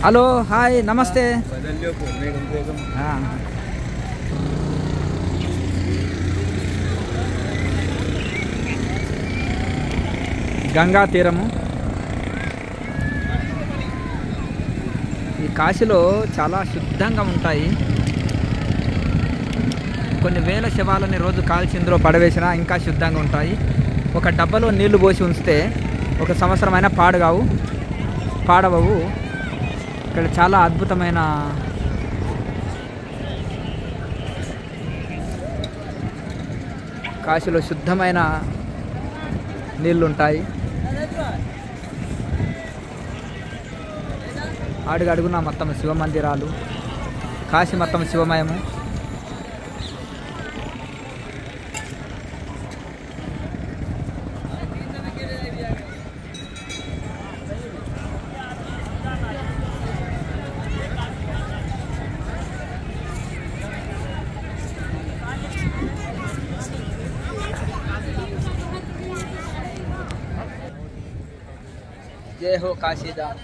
Hello hi నమస్తే గంగా తీరము ఈ కాశీలో చాలా శుద్ధంగా ఉంటాయి. కొన్ని వేల శవాలని రోజు కాల్చి ఇందులో పడవేసినా ఇంకా శుద్ధంగా ఉంటాయి. ఒక డబ్బాలో నీళ్లు పోసి ఉంచితే ఒక సంవత్సరమైనా పాడవవు. ఇక్కడ చాలా అద్భుతమైన కాశీలో శుద్ధమైన నీళ్ళు ఉంటాయి. అడుగడుగున మొత్తం శివ మందిరాలు, కాశీ మొత్తం శివమయము. जय हो काशीधाम।